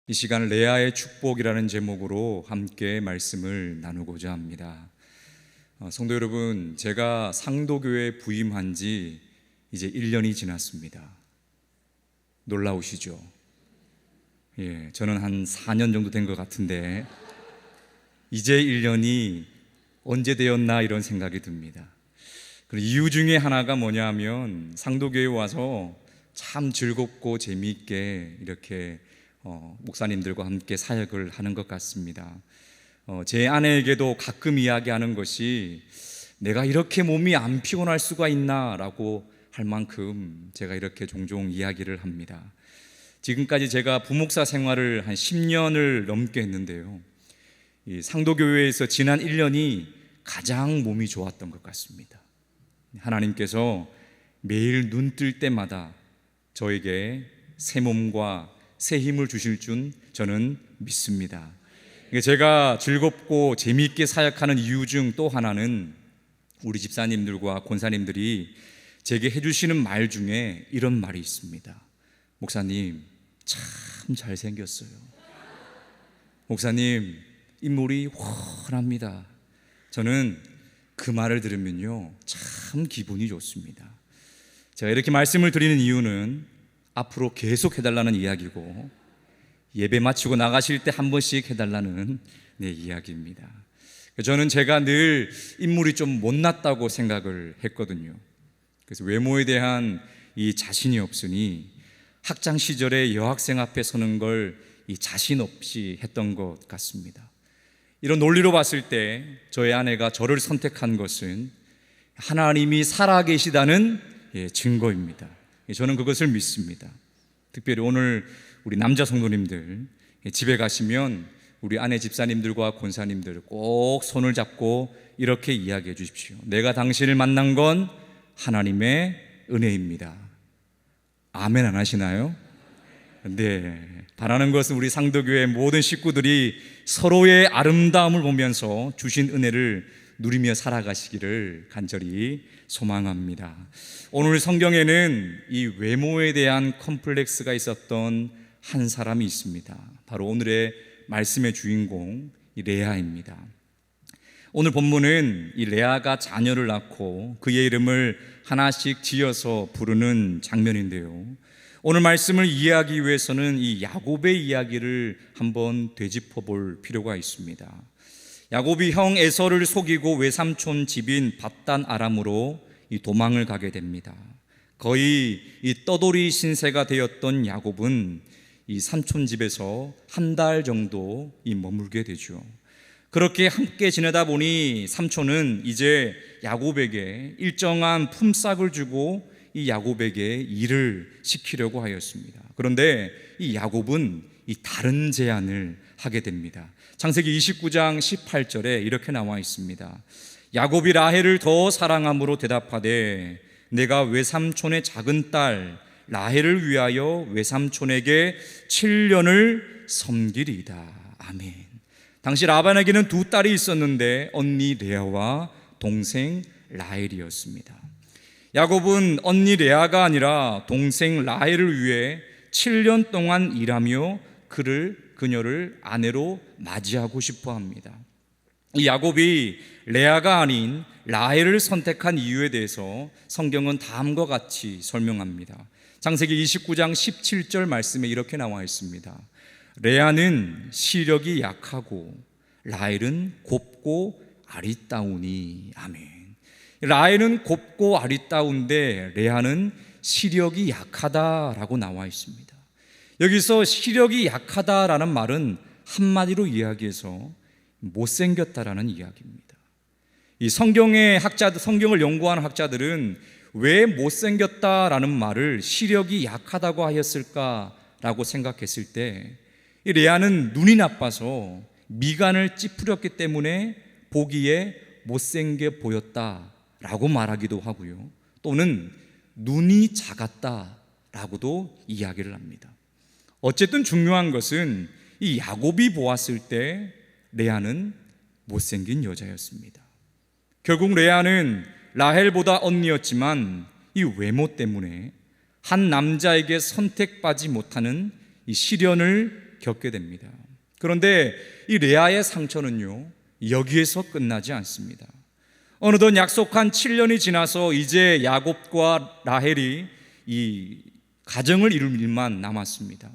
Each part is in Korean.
이 시간 레아의 축복이라는 제목으로 함께 말씀을 나누고자 합니다. 성도 여러분, 제가 상도교회 부임한 지 이제 1년이 지났습니다. 놀라우시죠? 저는 한 4년 정도 된 것 같은데 이제 1년이 언제 되었나 이런 생각이 듭니다. 그 이유 중에 하나가 뭐냐 하면 상도교회에 와서 참 즐겁고 재미있게 이렇게 목사님들과 함께 사역을 하는 것 같습니다. 제 아내에게도 가끔 이야기하는 것이 내가 이렇게 몸이 안 피곤할 수가 있나 라고 할 만큼 제가 이렇게 종종 이야기를 합니다. 지금까지 제가 부목사 생활을 한 10년을 넘게 했는데요, 이 상도교회에서 지난 1년이 가장 몸이 좋았던 것 같습니다. 하나님께서 매일 눈 뜰 때마다 저에게 새 몸과 새 힘을 주실 줄 저는 믿습니다. 제가 즐겁고 재미있게 사역하는 이유 중 또 하나는 우리 집사님들과 권사님들이 제게 해주시는 말 중에 이런 말이 있습니다. 목사님 참 잘생겼어요. 목사님 인물이 훤합니다. 저는 그 말을 들으면요 참 기분이 좋습니다. 제가 이렇게 말씀을 드리는 이유는 앞으로 계속 해달라는 이야기고, 예배 마치고 나가실 때 한 번씩 해달라는 이야기입니다. 저는 제가 늘 인물이 좀 못났다고 생각을 했거든요. 그래서 외모에 대한 이 자신이 없으니 학창 시절에 여학생 앞에 서는 걸 이 자신 없이 했던 것 같습니다. 이런 논리로 봤을 때 저의 아내가 저를 선택한 것은 하나님이 살아계시다는 증거입니다. 저는 그것을 믿습니다. 특별히 오늘 우리 남자 성도님들 집에 가시면 우리 아내 집사님들과 권사님들 꼭 손을 잡고 이렇게 이야기해 주십시오. 내가 당신을 만난 건 하나님의 은혜입니다. 아멘 안 하시나요? 네, 바라는 것은 우리 상도교회 모든 식구들이 서로의 아름다움을 보면서 주신 은혜를 누리며 살아가시기를 간절히 소망합니다. 오늘 성경에는 이 외모에 대한 컴플렉스가 있었던 한 사람이 있습니다. 바로 오늘의 말씀의 주인공 이 레아입니다. 오늘 본문은 이 레아가 자녀를 낳고 그의 이름을 하나씩 지어서 부르는 장면인데요, 오늘 말씀을 이해하기 위해서는 이 야곱의 이야기를 한번 되짚어 볼 필요가 있습니다. 야곱이 형 에서를 속이고 외삼촌 집인 밧단 아람으로 이 도망을 가게 됩니다. 거의 이 떠돌이 신세가 되었던 야곱은 이 삼촌 집에서 한 달 정도 이 머물게 되죠. 그렇게 함께 지내다 보니 삼촌은 이제 야곱에게 일정한 품삯을 주고 이 야곱에게 일을 시키려고 하였습니다. 그런데 이 야곱은 이 다른 제안을 하게 됩니다. 창세기 29장 18절에 이렇게 나와 있습니다. 야곱이 라헬을 더 사랑함으로 대답하되 내가 외삼촌의 작은 딸 라헬을 위하여 외삼촌에게 7년을 섬기리이다. 아멘. 당시 라반에게는 두 딸이 있었는데 언니 레아와 동생 라헬이었습니다. 야곱은 언니 레아가 아니라 동생 라헬을 위해 7년 동안 일하며 그녀를 아내로 맞이하고 싶어 합니다. 이 야곱이 레아가 아닌 라헬을 선택한 이유에 대해서 성경은 다음과 같이 설명합니다. 창세기 29장 17절 말씀에 이렇게 나와 있습니다. 레아는 시력이 약하고 라헬은 곱고 아리따우니. 아멘. 라헬은 곱고 아리따운데 레아는 시력이 약하다라고 나와 있습니다. 여기서 시력이 약하다라는 말은 한마디로 이야기해서 못생겼다라는 이야기입니다. 이 성경의 성경을 연구하는 학자들은 왜 못생겼다라는 말을 시력이 약하다고 하였을까라고 생각했을 때, 이 레아는 눈이 나빠서 미간을 찌푸렸기 때문에 보기에 못생겨 보였다라고 말하기도 하고요, 또는 눈이 작았다라고도 이야기를 합니다. 어쨌든 중요한 것은 이 야곱이 보았을 때 레아는 못생긴 여자였습니다. 결국 레아는 라헬보다 언니였지만 이 외모 때문에 한 남자에게 선택받지 못하는 이 시련을 겪게 됩니다. 그런데 이 레아의 상처는요, 여기에서 끝나지 않습니다. 어느덧 약속한 7년이 지나서 이제 야곱과 라헬이 이 가정을 이룰 일만 남았습니다.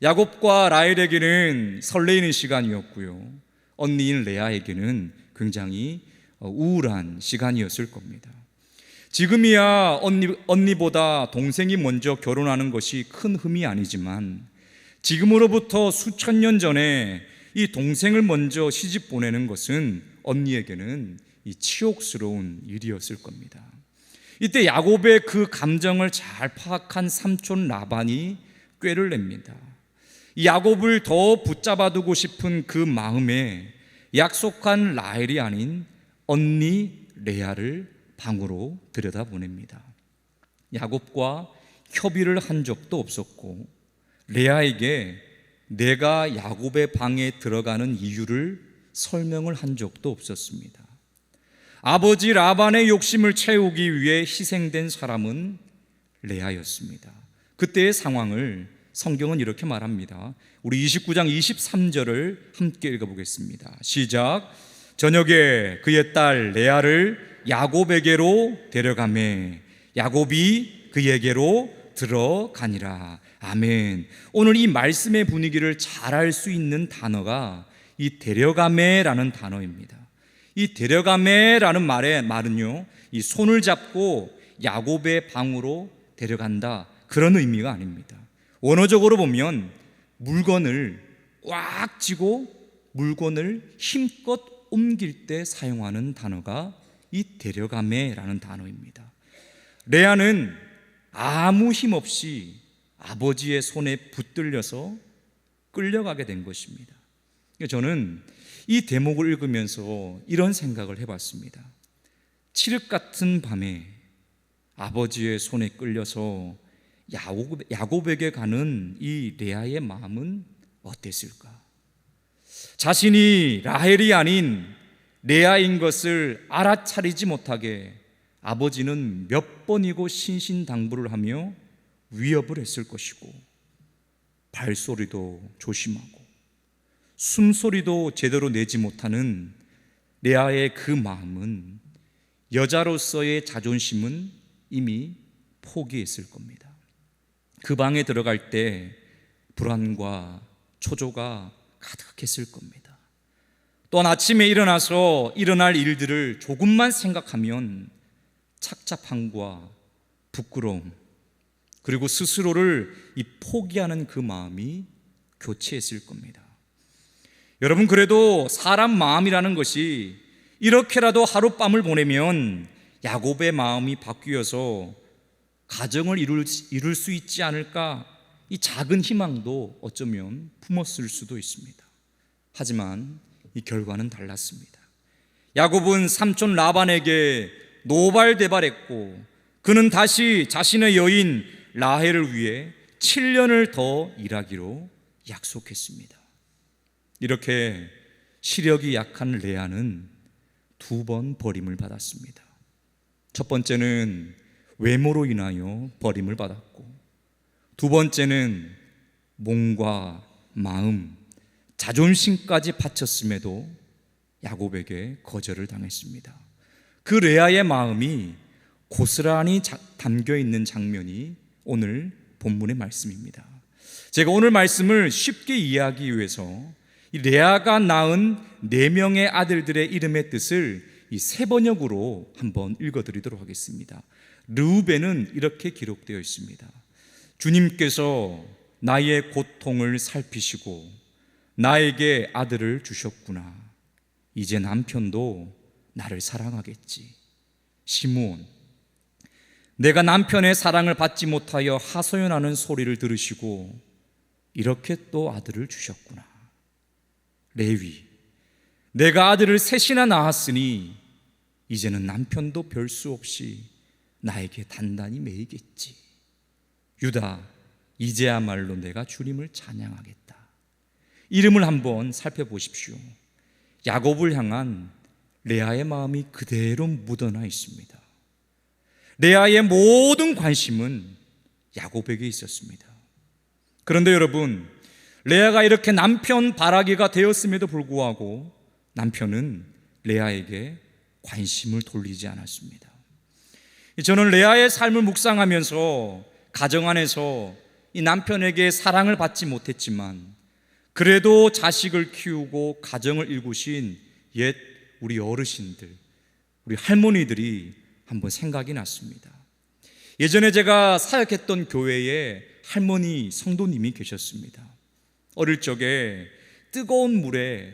야곱과 라헬에게는 설레이는 시간이었고요, 언니인 레아에게는 굉장히 우울한 시간이었을 겁니다. 지금이야 언니보다 동생이 먼저 결혼하는 것이 큰 흠이 아니지만, 지금으로부터 수천 년 전에 이 동생을 먼저 시집 보내는 것은 언니에게는 이 치욕스러운 일이었을 겁니다. 이때 야곱의 그 감정을 잘 파악한 삼촌 라반이 꾀를 냅니다. 이 야곱을 더 붙잡아두고 싶은 그 마음에 약속한 라헬이 아닌 언니 레아를 방으로 들여다보냅니다. 야곱과 협의를 한 적도 없었고, 레아에게 내가 야곱의 방에 들어가는 이유를 설명을 한 적도 없었습니다. 아버지 라반의 욕심을 채우기 위해 희생된 사람은 레아였습니다. 그때의 상황을 성경은 이렇게 말합니다. 우리 29장 23절을 함께 읽어보겠습니다. 시작. 저녁에 그의 딸 레아를 야곱에게로 데려가매 야곱이 그에게로 들어가니라. 아멘. 오늘 이 말씀의 분위기를 잘 알 수 있는 단어가 이 데려가매라는 단어입니다. 이 데려가매라는 말은요, 이 손을 잡고 야곱의 방으로 데려간다, 그런 의미가 아닙니다. 원어적으로 보면 물건을 꽉 쥐고 물건을 힘껏 옮길 때 사용하는 단어가 이 데려가매라는 단어입니다. 레아는 아무 힘 없이 아버지의 손에 붙들려서 끌려가게 된 것입니다. 저는 이 대목을 읽으면서 이런 생각을 해봤습니다. 칠흑 같은 밤에 아버지의 손에 끌려서 야곱에게 가는 이 레아의 마음은 어땠을까? 자신이 라헬이 아닌 레아인 것을 알아차리지 못하게 아버지는 몇 번이고 신신당부를 하며 위협을 했을 것이고, 발소리도 조심하고 숨소리도 제대로 내지 못하는 레아의 그 마음은, 여자로서의 자존심은 이미 포기했을 겁니다. 그 방에 들어갈 때 불안과 초조가 가득했을 겁니다. 또한 아침에 일어나서 일어날 일들을 조금만 생각하면 착잡함과 부끄러움, 그리고 스스로를 포기하는 그 마음이 교체했을 겁니다. 여러분, 그래도 사람 마음이라는 것이 이렇게라도 하룻밤을 보내면 야곱의 마음이 바뀌어서 가정을 이룰 수 있지 않을까, 이 작은 희망도 어쩌면 품었을 수도 있습니다. 하지만 이 결과는 달랐습니다. 야곱은 삼촌 라반에게 노발대발했고, 그는 다시 자신의 여인 라헬을 위해 7년을 더 일하기로 약속했습니다. 이렇게 시력이 약한 레아는 2번 버림을 받았습니다. 첫 번째는 외모로 인하여 버림을 받았고, 두 번째는 몸과 마음, 자존심까지 바쳤음에도 야곱에게 거절을 당했습니다. 그 레아의 마음이 고스란히 담겨 있는 장면이 오늘 본문의 말씀입니다. 제가 오늘 말씀을 쉽게 이해하기 위해서 이 레아가 낳은 4명의 아들들의 이름의 뜻을 이 세번역으로 한번 읽어드리도록 하겠습니다. 르우벤은 이렇게 기록되어 있습니다. 주님께서 나의 고통을 살피시고 나에게 아들을 주셨구나. 이제 남편도 나를 사랑하겠지. 시므온, 내가 남편의 사랑을 받지 못하여 하소연하는 소리를 들으시고 이렇게 또 아들을 주셨구나. 레위, 내가 아들을 셋이나 낳았으니 이제는 남편도 별 수 없이 나에게 단단히 매이겠지. 유다, 이제야말로 내가 주님을 찬양하겠다. 이름을 한번 살펴보십시오. 야곱을 향한 레아의 마음이 그대로 묻어나 있습니다. 레아의 모든 관심은 야곱에게 있었습니다. 그런데 여러분, 레아가 이렇게 남편 바라기가 되었음에도 불구하고 남편은 레아에게 관심을 돌리지 않았습니다. 저는 레아의 삶을 묵상하면서 가정 안에서 이 남편에게 사랑을 받지 못했지만 그래도 자식을 키우고 가정을 일구신 옛 우리 어르신들, 우리 할머니들이 한번 생각이 났습니다. 예전에 제가 사역했던 교회에 할머니 성도님이 계셨습니다. 어릴 적에 뜨거운 물에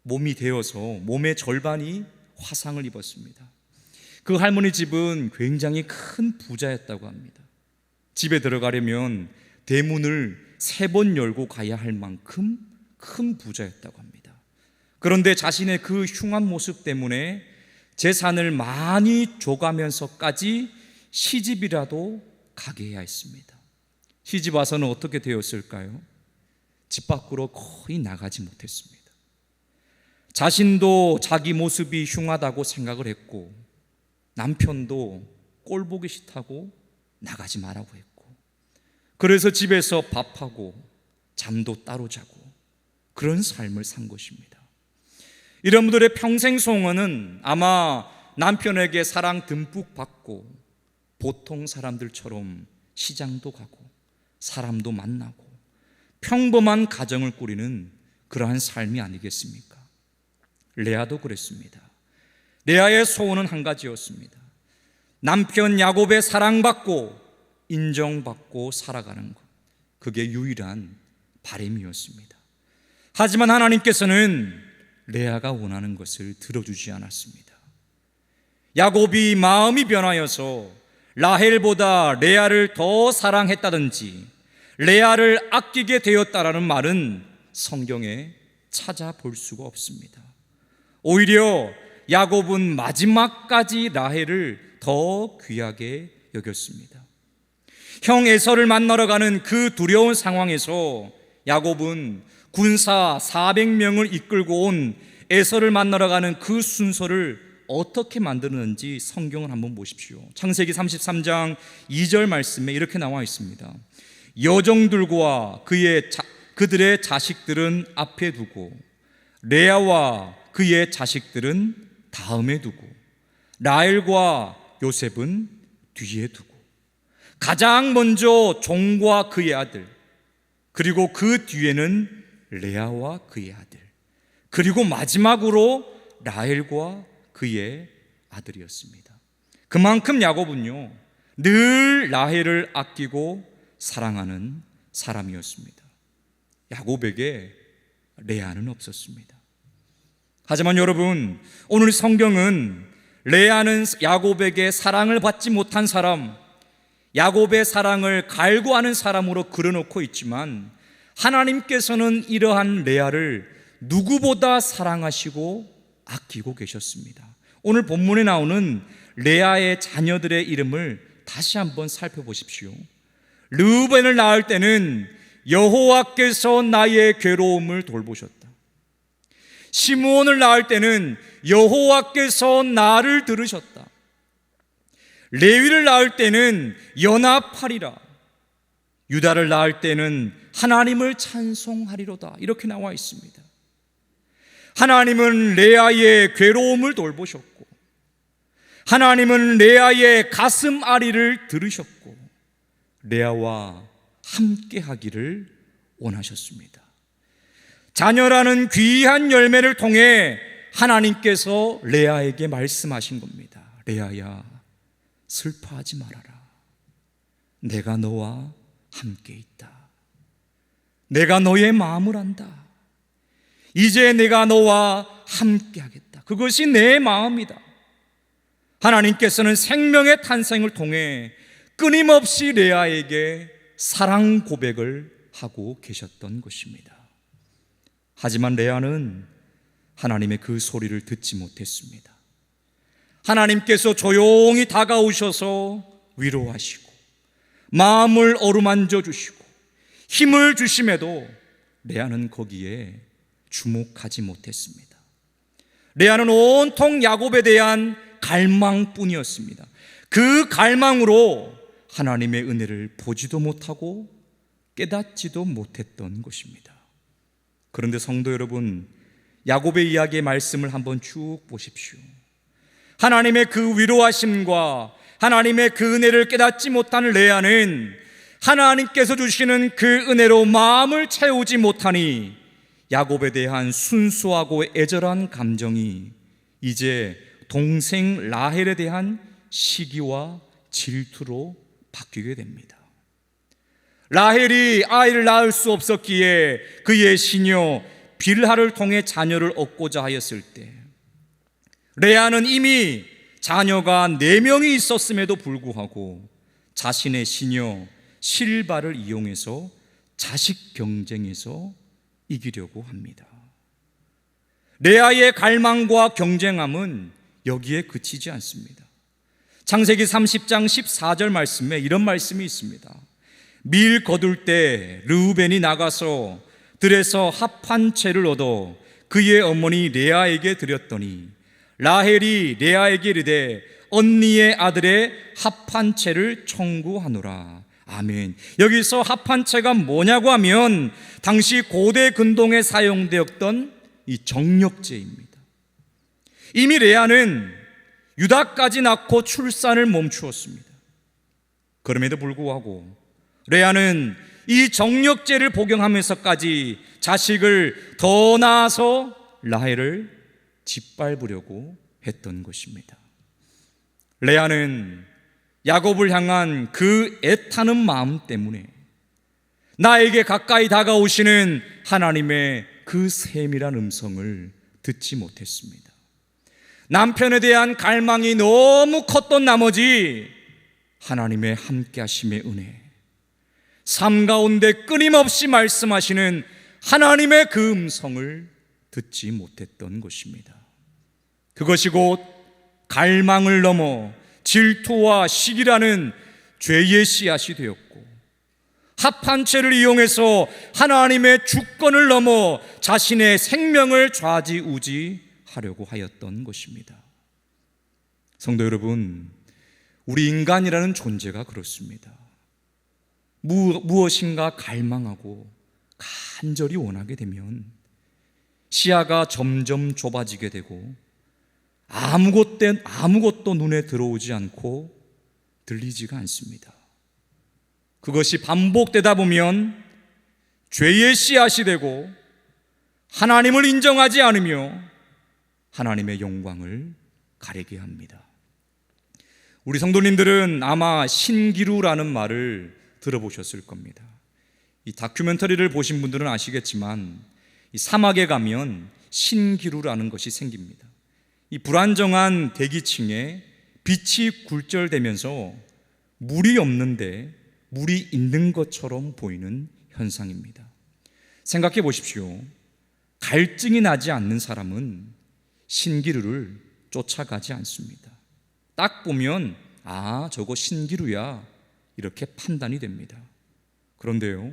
몸이 데워서 몸의 절반이 화상을 입었습니다. 그 할머니 집은 굉장히 큰 부자였다고 합니다. 집에 들어가려면 대문을 3번 열고 가야 할 만큼 큰 부자였다고 합니다. 그런데 자신의 그 흉한 모습 때문에 재산을 많이 줘가면서까지 시집이라도 가게 해야 했습니다. 시집 와서는 어떻게 되었을까요? 집 밖으로 거의 나가지 못했습니다. 자신도 자기 모습이 흉하다고 생각을 했고 남편도 꼴 보기 싫다고 나가지 말라고 했고 그래서 집에서 밥하고 잠도 따로 자고 그런 삶을 산 것입니다. 이런 분들의 평생 소원은 아마 남편에게 사랑 듬뿍 받고 보통 사람들처럼 시장도 가고 사람도 만나고 평범한 가정을 꾸리는 그러한 삶이 아니겠습니까? 레아도 그랬습니다. 레아의 소원은 한 가지였습니다. 남편 야곱의 사랑받고 인정받고 살아가는 것, 그게 유일한 바람이었습니다. 하지만 하나님께서는 레아가 원하는 것을 들어주지 않았습니다. 야곱이 마음이 변하여서 라헬보다 레아를 더 사랑했다든지 레아를 아끼게 되었다라는 말은 성경에 찾아볼 수가 없습니다. 오히려 야곱은 마지막까지 라헬을 더 귀하게 여겼습니다. 형 에서를 만나러 가는 그 두려운 상황에서 야곱은 군사 400명을 이끌고 온 에서를 만나러 가는 그 순서를 어떻게 만드는지 성경을 한번 보십시오. 창세기 33장 2절 말씀에 이렇게 나와 있습니다. 여종들과 그들의 자식들은 앞에 두고 레아와 그의 자식들은 다음에 두고 라헬과 요셉은 뒤에 두고 가장 먼저 종과 그의 아들, 그리고 그 뒤에는 레아와 그의 아들, 그리고 마지막으로 라헬과 그의 아들이었습니다. 그만큼 야곱은요 늘 라헬을 아끼고 사랑하는 사람이었습니다. 야곱에게 레아는 없었습니다. 하지만 여러분, 오늘 성경은 레아는 야곱에게 사랑을 받지 못한 사람, 야곱의 사랑을 갈구하는 사람으로 그려놓고 있지만 하나님께서는 이러한 레아를 누구보다 사랑하시고 아끼고 계셨습니다. 오늘 본문에 나오는 레아의 자녀들의 이름을 다시 한번 살펴보십시오. 르우벤을 낳을 때는 여호와께서 나의 괴로움을 돌보셨다. 시므온을 낳을 때는 여호와께서 나를 들으셨다. 레위를 낳을 때는 연합하리라. 유다를 낳을 때는 하나님을 찬송하리로다. 이렇게 나와 있습니다. 하나님은 레아의 괴로움을 돌보셨고 하나님은 레아의 가슴 아리를 들으셨고 레아와 함께 하기를 원하셨습니다. 자녀라는 귀한 열매를 통해 하나님께서 레아에게 말씀하신 겁니다. 레아야, 슬퍼하지 말아라. 내가 너와 함께 있다. 내가 너의 마음을 안다. 이제 내가 너와 함께 하겠다. 그것이 내 마음이다. 하나님께서는 생명의 탄생을 통해 끊임없이 레아에게 사랑 고백을 하고 계셨던 것입니다. 하지만 레아는 하나님의 그 소리를 듣지 못했습니다. 하나님께서 조용히 다가오셔서 위로하시고 마음을 어루만져 주시고 힘을 주심에도 레아는 거기에 주목하지 못했습니다. 레아는 온통 야곱에 대한 갈망뿐이었습니다. 그 갈망으로 하나님의 은혜를 보지도 못하고 깨닫지도 못했던 것입니다. 그런데 성도 여러분, 야곱의 이야기의 말씀을 한번 쭉 보십시오. 하나님의 그 위로하심과 하나님의 그 은혜를 깨닫지 못하는 레아는 하나님께서 주시는 그 은혜로 마음을 채우지 못하니 야곱에 대한 순수하고 애절한 감정이 이제 동생 라헬에 대한 시기와 질투로 바뀌게 됩니다. 라헬이 아이를 낳을 수 없었기에 그의 시녀 빌하를 통해 자녀를 얻고자 하였을 때, 레아는 이미 자녀가 4명이 있었음에도 불구하고 자신의 시녀 실바를 이용해서 자식 경쟁에서 이기려고 합니다. 레아의 갈망과 경쟁함은 여기에 그치지 않습니다. 창세기 30장 14절 말씀에 이런 말씀이 있습니다. 밀 거둘 때 르우벤이 나가서 들에서 합한 채를 얻어 그의 어머니 레아에게 드렸더니 라헬이 레아에게 이르되 언니의 아들의 합한 채를 청구하노라. 아멘. 여기서 합한 채가 뭐냐고 하면 당시 고대 근동에 사용되었던 이 정력제입니다. 이미 레아는 유다까지 낳고 출산을 멈추었습니다. 그럼에도 불구하고 레아는 이 정력제를 복용하면서까지 자식을 더 낳아서 라헬을 짓밟으려고 했던 것입니다. 레아는 야곱을 향한 그 애타는 마음 때문에 나에게 가까이 다가오시는 하나님의 그 세밀한 음성을 듣지 못했습니다. 남편에 대한 갈망이 너무 컸던 나머지 하나님의 함께하심의 은혜, 삶 가운데 끊임없이 말씀하시는 하나님의 그 음성을 듣지 못했던 것입니다. 그것이 곧 갈망을 넘어 질투와 시기라는 죄의 씨앗이 되었고, 합한 채를 이용해서 하나님의 주권을 넘어 자신의 생명을 좌지우지하려고 하였던 것입니다. 성도 여러분, 우리 인간이라는 존재가 그렇습니다. 무엇인가 갈망하고 간절히 원하게 되면 시야가 점점 좁아지게 되고 아무것도 눈에 들어오지 않고 들리지가 않습니다. 그것이 반복되다 보면 죄의 씨앗이 되고 하나님을 인정하지 않으며 하나님의 영광을 가리게 합니다. 우리 성도님들은 아마 신기루라는 말을 들어보셨을 겁니다. 이 다큐멘터리를 보신 분들은 아시겠지만 이 사막에 가면 신기루라는 것이 생깁니다. 이 불안정한 대기층에 빛이 굴절되면서 물이 없는데 물이 있는 것처럼 보이는 현상입니다. 생각해 보십시오. 갈증이 나지 않는 사람은 신기루를 쫓아가지 않습니다. 딱 보면 저거 신기루야 이렇게 판단이 됩니다. 그런데요,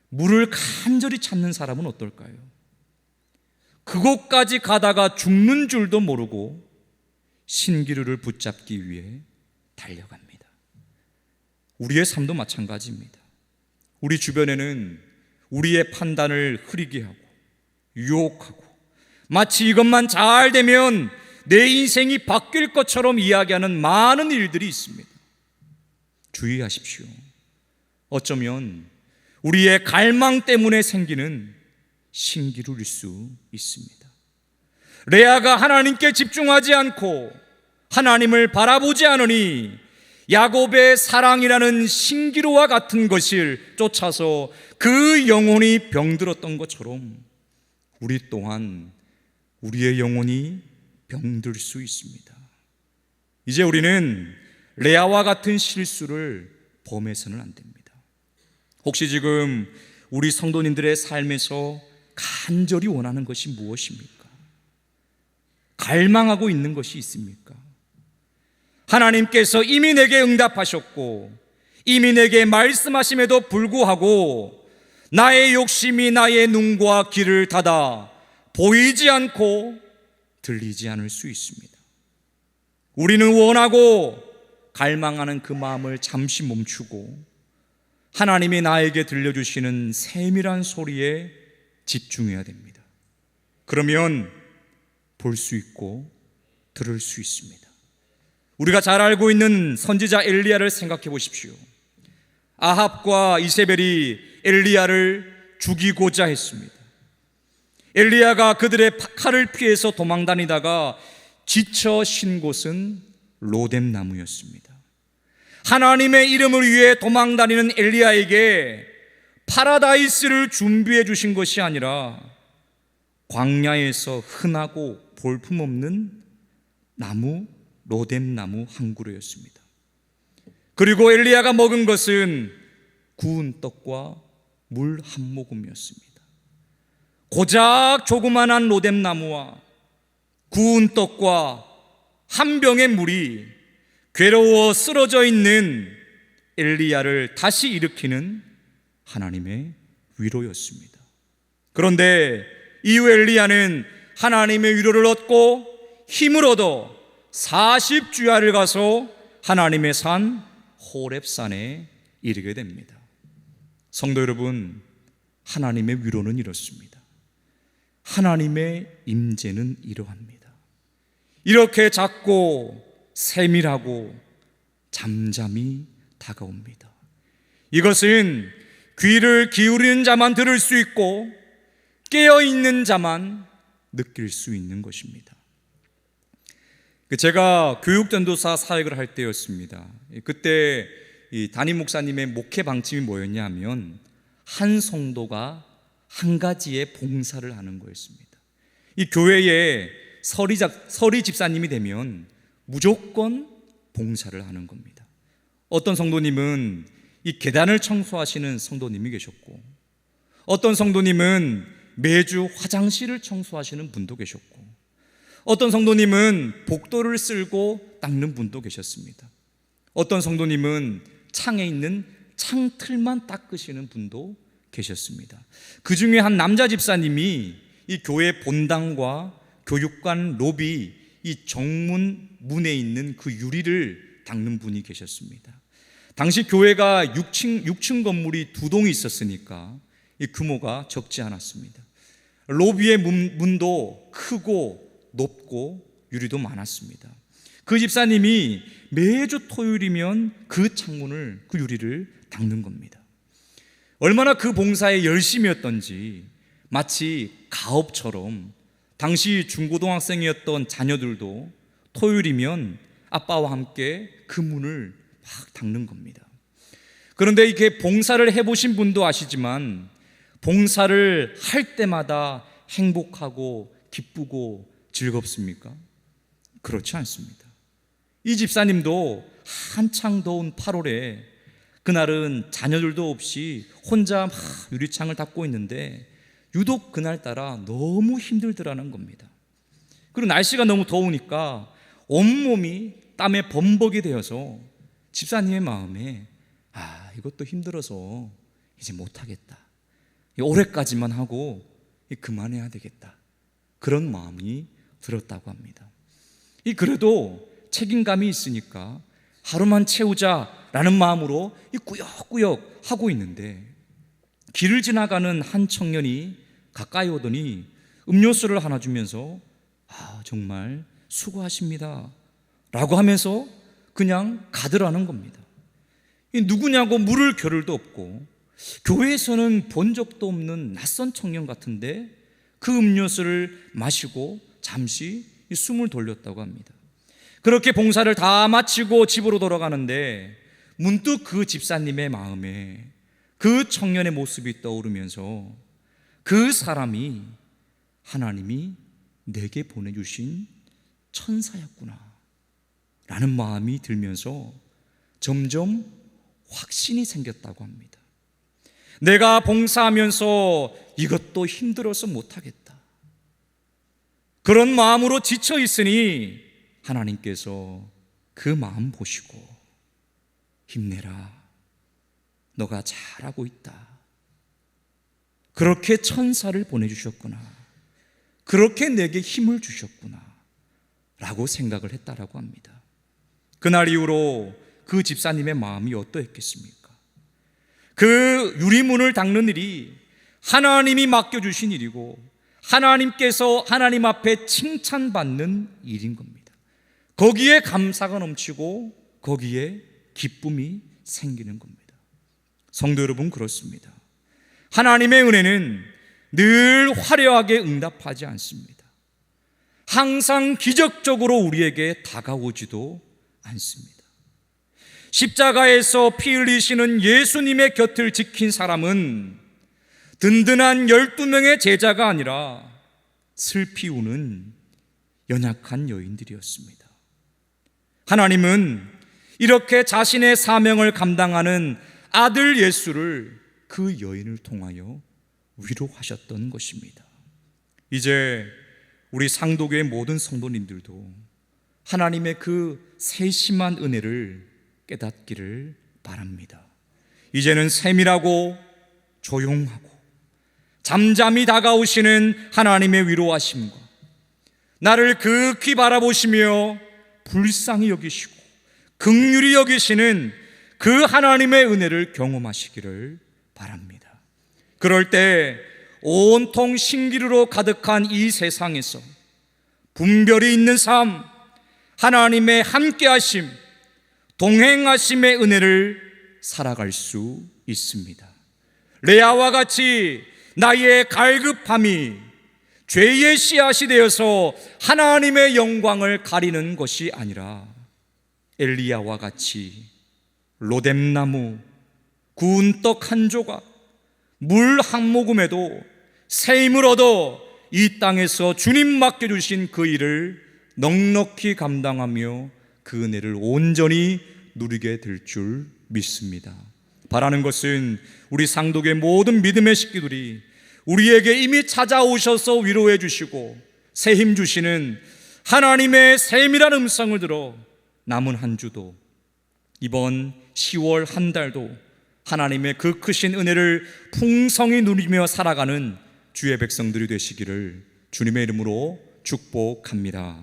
물을 간절히 찾는 사람은 어떨까요? 그곳까지 가다가 죽는 줄도 모르고 신기루를 붙잡기 위해 달려갑니다. 우리의 삶도 마찬가지입니다. 우리 주변에는 우리의 판단을 흐리게 하고 유혹하고 마치 이것만 잘 되면 내 인생이 바뀔 것처럼 이야기하는 많은 일들이 있습니다. 주의하십시오. 어쩌면 우리의 갈망 때문에 생기는 신기루일 수 있습니다. 레아가 하나님께 집중하지 않고 하나님을 바라보지 않으니 야곱의 사랑이라는 신기루와 같은 것을 쫓아서 그 영혼이 병들었던 것처럼 우리 또한 우리의 영혼이 병들 수 있습니다. 이제 우리는 레아와 같은 실수를 범해서는 안 됩니다. 혹시 지금 우리 성도님들의 삶에서 간절히 원하는 것이 무엇입니까? 갈망하고 있는 것이 있습니까? 하나님께서 이미 내게 응답하셨고 이미 내게 말씀하심에도 불구하고 나의 욕심이 나의 눈과 귀를 닫아 보이지 않고 들리지 않을 수 있습니다. 우리는 원하고 갈망하는 그 마음을 잠시 멈추고 하나님이 나에게 들려주시는 세밀한 소리에 집중해야 됩니다. 그러면 볼 수 있고 들을 수 있습니다. 우리가 잘 알고 있는 선지자 엘리야를 생각해 보십시오. 아합과 이세벨이 엘리야를 죽이고자 했습니다. 엘리야가 그들의 칼을 피해서 도망다니다가 지쳐 쉰 곳은 로뎀 나무였습니다. 하나님의 이름을 위해 도망다니는 엘리야에게 파라다이스를 준비해 주신 것이 아니라 광야에서 흔하고 볼품없는 나무, 로뎀 나무 한 그루였습니다. 그리고 엘리야가 먹은 것은 구운 떡과 물 한 모금이었습니다. 고작 조그만한 로뎀 나무와 구운 떡과 한 병의 물이 괴로워 쓰러져 있는 엘리야를 다시 일으키는 하나님의 위로였습니다. 그런데 이후 엘리야는 하나님의 위로를 얻고 힘을 얻어 40주야를 가서 하나님의 산 호렙산에 이르게 됩니다. 성도 여러분, 하나님의 위로는 이렇습니다. 하나님의 임재는 이러합니다. 이렇게 작고 세밀하고 잠잠히 다가옵니다. 이것은 귀를 기울이는 자만 들을 수 있고 깨어있는 자만 느낄 수 있는 것입니다. 제가 교육전도사 사역을 할 때였습니다. 그때 이 담임 목사님의 목회 방침이 뭐였냐 하면 한 성도가 한 가지의 봉사를 하는 거였습니다. 이 교회에 서리 집사님이 되면 무조건 봉사를 하는 겁니다. 어떤 성도님은 이 계단을 청소하시는 성도님이 계셨고, 어떤 성도님은 매주 화장실을 청소하시는 분도 계셨고, 어떤 성도님은 복도를 쓸고 닦는 분도 계셨습니다. 어떤 성도님은 창에 있는 창틀만 닦으시는 분도 계셨습니다. 그 중에 한 남자 집사님이 이 교회 본당과 교육관 로비 이 정문 문에 있는 그 유리를 닦는 분이 계셨습니다. 당시 교회가 6층 건물이 2동이 있었으니까 이 규모가 적지 않았습니다. 로비의 문도 크고 높고 유리도 많았습니다. 그 집사님이 매주 토요일이면 그 창문을, 그 유리를 닦는 겁니다. 얼마나 그 봉사에 열심이었던지 마치 가업처럼 당시 중고등학생이었던 자녀들도 토요일이면 아빠와 함께 그 문을 막 닦는 겁니다. 그런데 이렇게 봉사를 해보신 분도 아시지만 봉사를 할 때마다 행복하고 기쁘고 즐겁습니까? 그렇지 않습니다. 이 집사님도 한창 더운 8월에 그날은 자녀들도 없이 혼자 막 유리창을 닦고 있는데 유독 그날따라 너무 힘들더라는 겁니다. 그리고 날씨가 너무 더우니까 온몸이 땀에 범벅이 되어서 집사님의 마음에 이것도 힘들어서 이제 못하겠다, 올해까지만 하고 그만해야 되겠다, 그런 마음이 들었다고 합니다. 그래도 책임감이 있으니까 하루만 채우자라는 마음으로 꾸역꾸역 하고 있는데 길을 지나가는 한 청년이 가까이 오더니 음료수를 하나 주면서 정말 수고하십니다 라고 하면서 그냥 가더라는 겁니다. 누구냐고 물을 겨를도 없고 교회에서는 본 적도 없는 낯선 청년 같은데 그 음료수를 마시고 잠시 숨을 돌렸다고 합니다. 그렇게 봉사를 다 마치고 집으로 돌아가는데 문득 그 집사님의 마음에 그 청년의 모습이 떠오르면서 그 사람이 하나님이 내게 보내주신 천사였구나 라는 마음이 들면서 점점 확신이 생겼다고 합니다. 내가 봉사하면서 이것도 힘들어서 못하겠다, 그런 마음으로 지쳐 있으니 하나님께서 그 마음 보시고 힘내라, 너가 잘하고 있다, 그렇게 천사를 보내주셨구나, 그렇게 내게 힘을 주셨구나 라고 생각을 했다라고 합니다. 그날 이후로 그 집사님의 마음이 어떠했겠습니까? 그 유리문을 닦는 일이 하나님이 맡겨주신 일이고 하나님께서 하나님 앞에 칭찬받는 일인 겁니다. 거기에 감사가 넘치고 거기에 기쁨이 생기는 겁니다. 성도 여러분, 그렇습니다. 하나님의 은혜는 늘 화려하게 응답하지 않습니다. 항상 기적적으로 우리에게 다가오지도 않습니다. 십자가에서 피 흘리시는 예수님의 곁을 지킨 사람은 든든한 12명의 제자가 아니라 슬피 우는 연약한 여인들이었습니다. 하나님은 이렇게 자신의 사명을 감당하는 아들 예수를 그 여인을 통하여 위로하셨던 것입니다. 이제 우리 상도교의 모든 성도님들도 하나님의 그 세심한 은혜를 깨닫기를 바랍니다. 이제는 세밀하고 조용하고 잠잠히 다가오시는 하나님의 위로하심과 나를 극히 바라보시며 불쌍히 여기시고 긍휼히 여기시는 그 하나님의 은혜를 경험하시기를 바랍니다. 그럴 때 온통 신기루로 가득한 이 세상에서 분별이 있는 삶, 하나님의 함께하심, 동행하심의 은혜를 살아갈 수 있습니다. 레아와 같이 나의 갈급함이 죄의 씨앗이 되어서 하나님의 영광을 가리는 것이 아니라 엘리야와 같이 로뎀나무, 구운 떡 한 조각, 물 한 모금에도 새 힘을 얻어 이 땅에서 주님 맡겨주신 그 일을 넉넉히 감당하며 그 은혜를 온전히 누리게 될 줄 믿습니다. 바라는 것은 우리 상독의 모든 믿음의 식구들이 우리에게 이미 찾아오셔서 위로해 주시고 새 힘 주시는 하나님의 세밀한 음성을 들어 남은 한 주도 이번 10월 한 달도 하나님의 그 크신 은혜를 풍성히 누리며 살아가는 주의 백성들이 되시기를 주님의 이름으로 축복합니다.